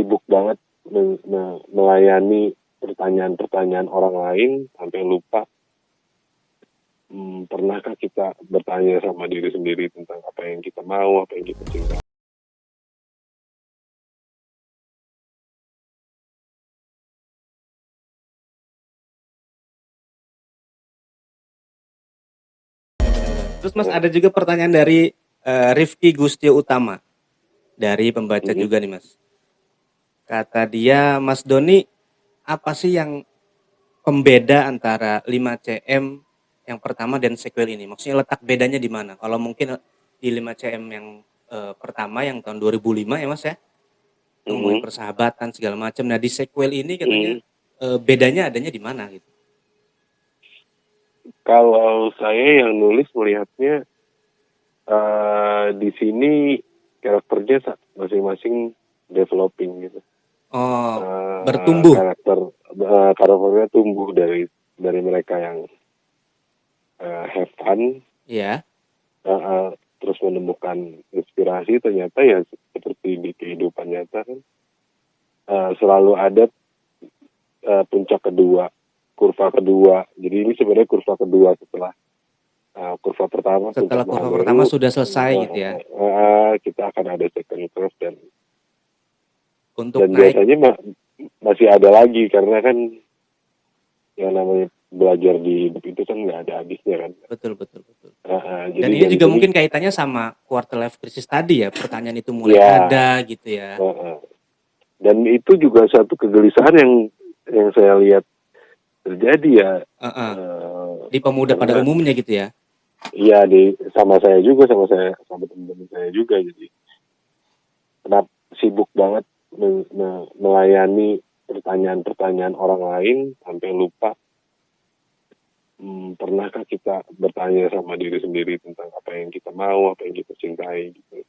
sibuk banget melayani pertanyaan-pertanyaan orang lain sampai lupa pernahkah kita bertanya sama diri sendiri tentang apa yang kita mau, apa yang kita cinta. Terus Mas ada juga pertanyaan dari Rifki Gustio Utama dari pembaca juga nih Mas. Kata dia, Mas Doni, apa sih yang pembeda antara 5CM yang pertama dan sequel ini? Maksudnya letak bedanya di mana? Kalau mungkin di 5CM yang pertama yang tahun 2005 ya Mas ya, ngomongin persahabatan segala macam. Nah di sequel ini katanya bedanya adanya di mana gitu? Kalau saya yang nulis melihatnya di sini karakternya masing-masing developing gitu. Bertumbuh. Karakternya tumbuh dari mereka yang have fun, Iya. terus menemukan inspirasi. Ternyata ya seperti di kehidupan nyata kan selalu ada puncak kedua, kurva kedua. Jadi ini sebenarnya kurva kedua setelah kurva pertama. Setelah kurva pertama sudah selesai gitu ya. Kita akan ada second curve dan untuk naik. Biasanya masih ada lagi karena kan yang namanya belajar di hidup itu kan nggak ada habisnya kan. Betul. Dan ini juga mungkin kaitannya sama quarter life crisis tadi ya, pertanyaan itu mulai ada gitu ya. Dan itu juga satu kegelisahan yang saya lihat terjadi ya. Di pemuda pada umumnya gitu ya. Iya, sama saya juga, sama teman-teman saya juga. Jadi kenapa sibuk banget melayani pertanyaan-pertanyaan orang lain sampai lupa pernahkah kita bertanya sama diri sendiri tentang apa yang kita mau, apa yang kita cintai gitu.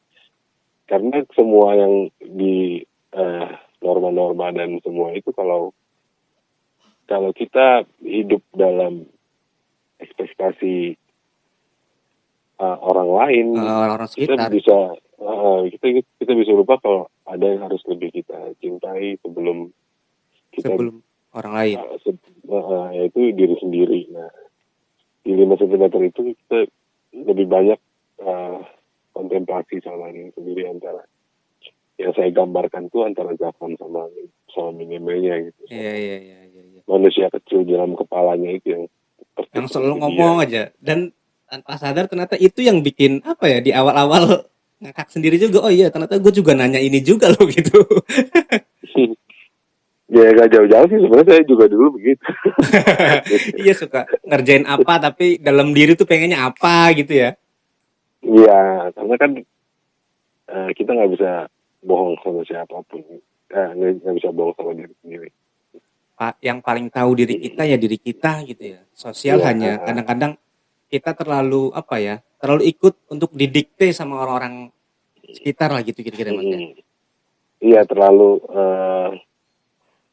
Karena semua yang di norma-norma dan semua itu kalau kita hidup dalam ekspektasi orang lain, orang sekitar, kita bisa lupa kalau ada yang harus lebih kita cintai sebelum orang lain. Yaitu diri sendiri. Nah, di 5 cm itu kita lebih banyak kontemplasi sama diri sendiri antara yang saya gambarkan tuh antara Zafran sama minimalnya gitu. Iya. Manusia kecil dalam kepalanya itu yang selalu ngomong aja dan tanpa sadar ternyata itu yang bikin apa ya di awal-awal ngakak sendiri juga. Oh iya ternyata gue juga nanya ini juga loh gitu. Ya gak jauh-jauh sih sebenarnya saya juga dulu begitu. Iya suka ngerjain apa tapi dalam diri tuh pengennya apa gitu ya. Iya karena kan kita nggak bisa bohong sama siapapun, nggak bisa bohong sama diri sendiri. Yang paling tahu diri kita ya diri kita gitu ya. Sosial hanya kadang-kadang kita terlalu terlalu ikut untuk didikte sama orang-orang sekitar lah gitu kira-kira Mas ya. Iya terlalu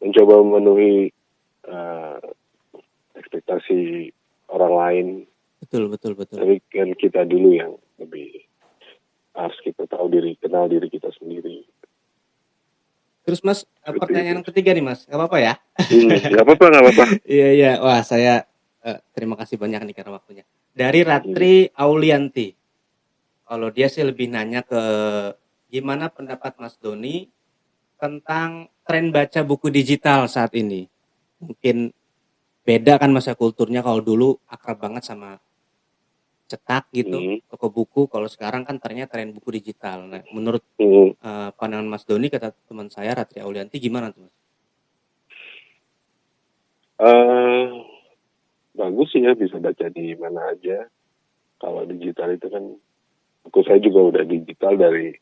mencoba memenuhi ekspektasi orang lain. Betul. Tapi kan kita dulu yang lebih harus kita kenal diri kita sendiri. Terus Mas, pertanyaan yang ketiga nih Mas, nggak apa-apa ya? Nggak apa-apa. Iya. Wah saya terima kasih banyak nih karena waktunya. Dari Ratri Aulianti. Kalau dia sih lebih nanya ke gimana pendapat Mas Doni tentang tren baca buku digital saat ini. Mungkin beda kan masa kulturnya, kalau dulu akrab banget sama cetak gitu, toko buku. Kalau sekarang kan trennya tren buku digital. Nah, menurut pandangan Mas Doni, kata teman saya Ratri Aulianti, gimana tuh Mas? Bagus sih ya, bisa baca di mana aja. Kalau digital itu kan, buku saya juga udah digital dari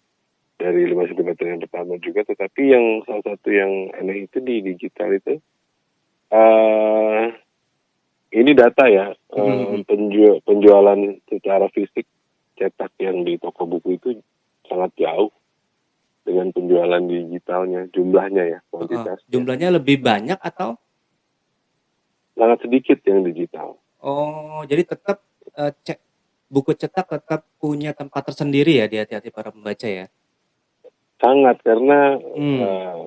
5 cm yang pertama juga, tetapi yang salah satu yang aneh itu di digital itu ini data ya, penjualan secara fisik cetak yang di toko buku itu sangat jauh dengan penjualan digitalnya, jumlahnya ya, kuantitasnya. Jumlahnya lebih banyak atau? Sangat sedikit yang digital. Oh, jadi tetap buku cetak tetap punya tempat tersendiri ya di hati-hati para pembaca ya? Sangat, karena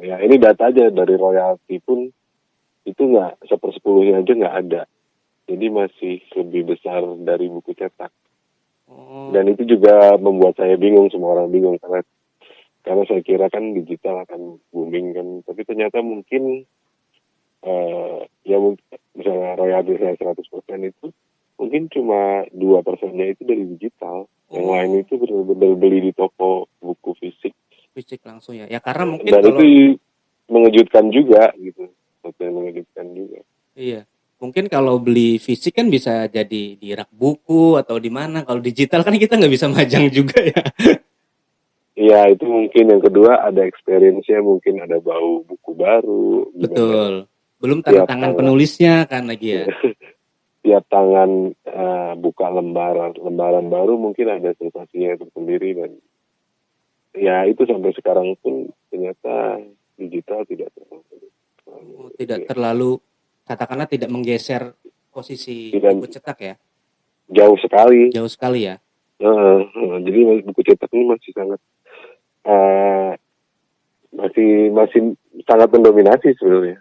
Ya ini data aja dari royalti pun itu nggak 1/10 aja nggak ada. Jadi masih lebih besar dari buku cetak. Oh, Dan itu juga membuat saya bingung, semua orang bingung karena saya kira kan digital akan booming kan, tapi ternyata mungkin ya mungkin misalnya royalti saya 100% itu mungkin cuma 2%-nya itu dari digital. Yang lain oh, itu benar-benar beli di toko buku fisik. fisik langsung ya. Ya karena mungkin Dan kalau itu mengejutkan juga gitu. Sesuatu yang mengejutkan juga. iya, mungkin kalau beli fisik kan bisa jadi di rak buku atau di mana. Kalau digital kan kita nggak bisa majang juga ya. Iya, itu mungkin yang kedua ada experience-nya, mungkin ada bau buku baru, gimana Betul. Belum tanda tiap tangan tangan penulisnya kan lagi ya. tiap tangan buka lembaran baru mungkin ada sensasinya tersendiri dan ya itu sampai sekarang pun ternyata digital tidak terlalu Oh, tidak terlalu katakanlah tidak menggeser posisi buku tidak cetak ya. jauh sekali. Jauh sekali ya. Jadi buku cetak ini masih sangat eh, masih sangat mendominasi sebenarnya.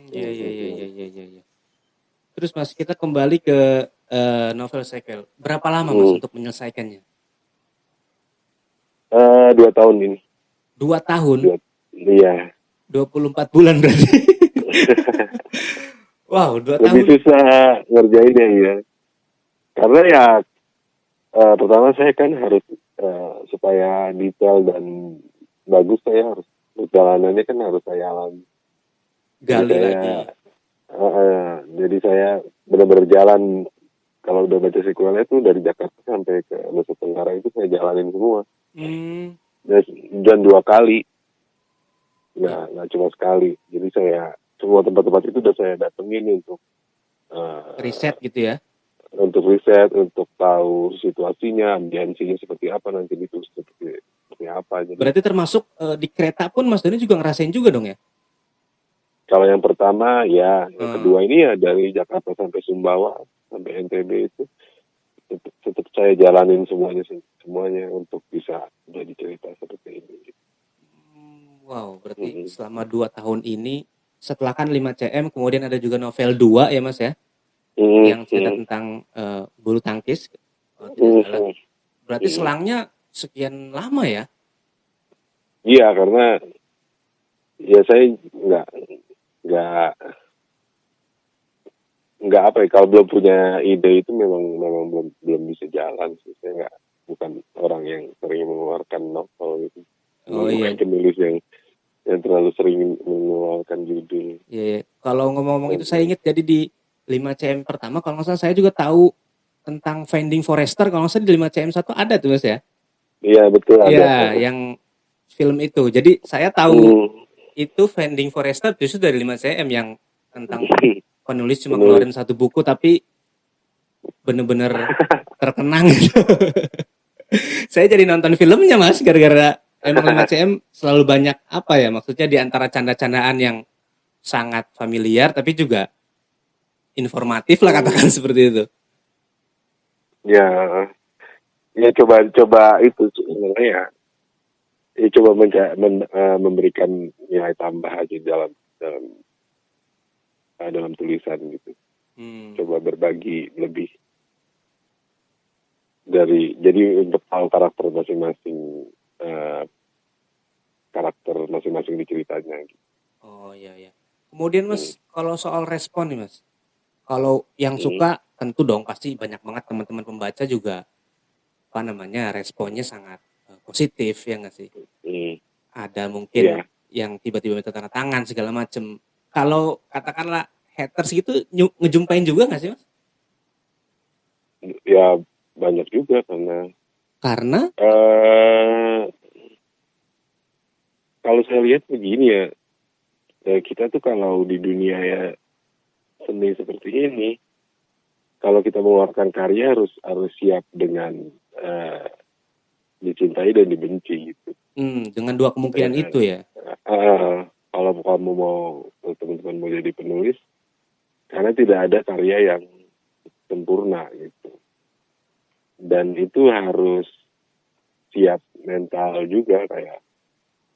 Iya iya iya iya iya iya. Iya. Terus Mas, kita kembali ke novel Sequel. Berapa lama Mas Hmm. untuk menyelesaikannya? 2 tahun ini. 2 tahun, Iya. 24 bulan berarti. Wow, 2 Lebih tahun. susah ngerjainnya ya. Karena ya pertama saya kan harus supaya detail dan bagus, saya harus perjalanannya kan harus saya alami. Jadi Gali saya lagi. jadi saya benar-benar jalan. Kalau udah baca sequelnya tuh dari Jakarta sampai ke Nusa Tenggara itu saya jalanin semua. Hmm, Dan 2 kali, ya, nggak cuma sekali. Jadi saya semua tempat-tempat itu udah saya datengin riset uh, gitu ya. untuk riset, untuk tahu situasinya, ambiensinya seperti apa, nanti itu seperti apa. Jadi Berarti termasuk di kereta pun Mas Doni juga ngerasain juga dong ya? kalau yang pertama ya, yang Eh, kedua ini ya dari Jakarta sampai Sumbawa sampai NTB itu tetap saya jalanin semuanya untuk bisa jadi cerita seperti ini. wow, berarti Mm-mm. selama 2 tahun ini setelah kan 5 cm kemudian ada juga novel 2 ya Mas ya, yang cerita Mm-mm. tentang bulu tangkis kalau tidak salah. Mm-mm. Berarti Mm-mm. selangnya sekian lama ya? Iya, karena ya saya nggak nggak apa ya, kalau belum punya ide itu memang belum bisa jalan sih. Saya nggak, bukan orang yang sering mengeluarkan novel gitu, Oh bukan iya. penulis yang terlalu sering mengeluarkan judul. Iya, iya. Kalau ngomong-ngomong itu saya ingat jadi di 5 cm pertama kalau nggak salah saya juga tahu tentang Finding Forrester kalau nggak salah di 5 cm 1 ada tuh Mas ya. Iya betul ada. Iya, yang film itu. Jadi saya tahu Hmm. itu Finding Forrester justru dari 5 cm yang tentang penulis cuma Penulis. ngeluarin satu buku tapi bener-bener terkenang gitu. Saya jadi nonton filmnya Mas gara-gara emang 5 cm selalu banyak apa ya maksudnya di antara canda-candaan yang sangat familiar tapi juga informatif lah katakan Hmm. seperti itu. Ya, ya coba itu sebenarnya ya coba memberikan nilai tambah aja dalam dalam tulisan gitu. Hmm. Coba berbagi lebih jadi untuk tahu eh, karakter masing-masing di ceritanya gitu. Oh iya iya. Kemudian Hmm. Mas, kalau soal respon nih Mas. Kalau yang Hmm. suka tentu dong pasti banyak banget teman-teman pembaca juga apa namanya responnya sangat positif ya nggak sih? Hmm. Ada mungkin Ya, yang tiba-tiba minta tanda tangan segala macem. Kalau katakanlah haters gitu ngejumpain juga nggak sih Mas? ya banyak juga karena Karena eh kalau saya lihat begini ya, kita tuh kalau di dunia ya seni seperti ini, kalau kita mengeluarkan karya harus siap dengan eh, dicintai dan dibenci gitu. dengan dua kemungkinan Eh, itu ya. kalau kamu teman-teman mau jadi penulis, karena tidak ada karya yang sempurna gitu, dan itu harus siap mental juga, kayak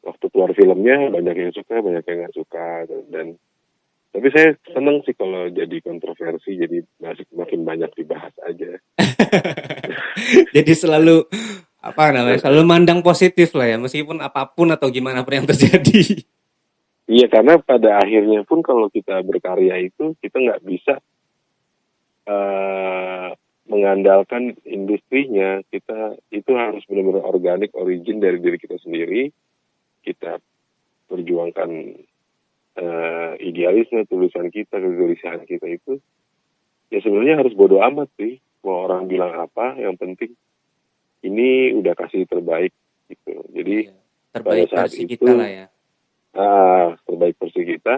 waktu keluar filmnya banyak yang suka, banyak yang nggak suka, dan tapi saya seneng sih kalau jadi kontroversi, jadi makin banyak dibahas aja. Jadi selalu apa namanya? Selalu mandang positif lah ya, meskipun apapun atau gimana pun yang terjadi. Iya, karena pada akhirnya pun kalau kita berkarya itu kita nggak bisa eh, mengandalkan industrinya. Kita itu harus benar-benar organik, origin dari diri kita sendiri. Kita perjuangkan idealisme tulisan kita, kegelisahan kita itu. Ya sebenarnya harus bodo amat sih, mau orang bilang apa, yang penting ini udah kasih terbaik gitu. Jadi Iya. pada Terbaik saat versi kita lah itu ya. terbaik versi kita,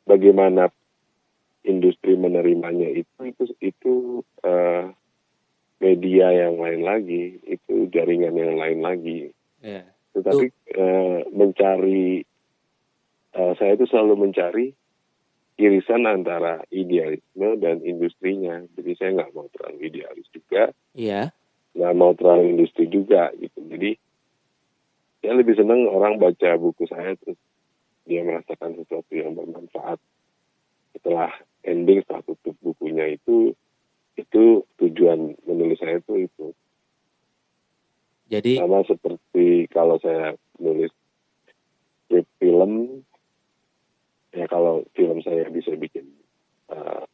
bagaimana industri menerimanya itu media yang lain lagi, itu jaringan yang lain lagi. Iya. Tetapi Itu saya itu selalu mencari irisan antara idealisme dan industrinya. Jadi saya nggak mau terlalu idealis juga, iya. nggak mau terlalu industri juga gitu. Jadi saya lebih senang orang baca buku saya terus dia merasakan sesuatu yang bermanfaat setelah ending, setelah tutup bukunya. Itu tujuan menulis saya itu Jadi sama seperti kalau saya nulis script film, ya kalau film saya bisa bikin uh,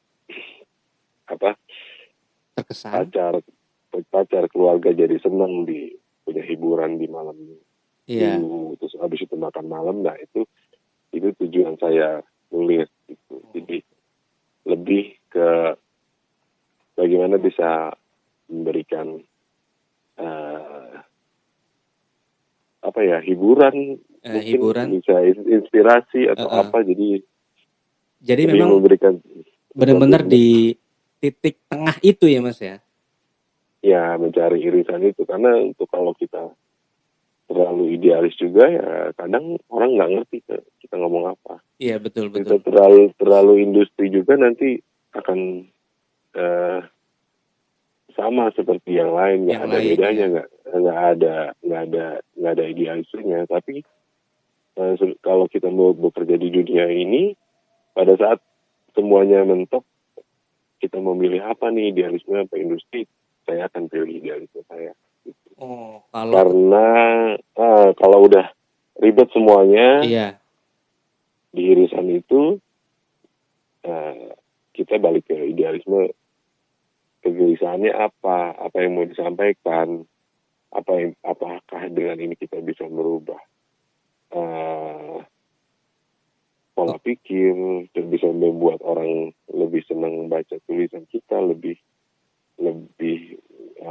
apa terkesan. pacar keluarga jadi senang, di punya hiburan di malam Iya. minggu, terus habis itu makan malam, nah itu tujuan saya nulis gitu. Jadi lebih ke bagaimana bisa memberikan uh, hiburan, mungkin Hiburan. bisa inspirasi atau Heeh. apa, jadi Jadi lebih memang memberikan sesuatu benar-benar yang di titik tengah itu ya Mas ya. ya mencari irisan itu. Karena untuk kalau kita terlalu idealis juga, ya kadang orang nggak ngerti kita ngomong apa. Iya betul betul. Kita terlalu industri juga nanti akan eh, sama seperti yang lain, nggak Yang ada lain bedanya, ya. nggak ada idealismenya. Tapi kalau kita mau bekerja di dunia ini, pada saat semuanya mentok, kita memilih apa nih, idealisme apa industri, saya akan pilih idealisme saya. Oh, kalau Karena kalau udah ribet semuanya iya. di irisan itu, kita balik ke idealisme, kegelisahannya apa yang mau disampaikan, apakah dengan ini kita bisa merubah pola pikir dan bisa membuat orang lebih senang membaca tulisan kita, lebih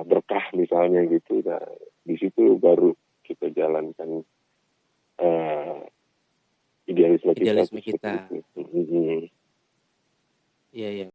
berkah misalnya gitu. Nah, di situ baru kita jalankan idealisme kita Idealisme seperti kita. itu. Iya iya.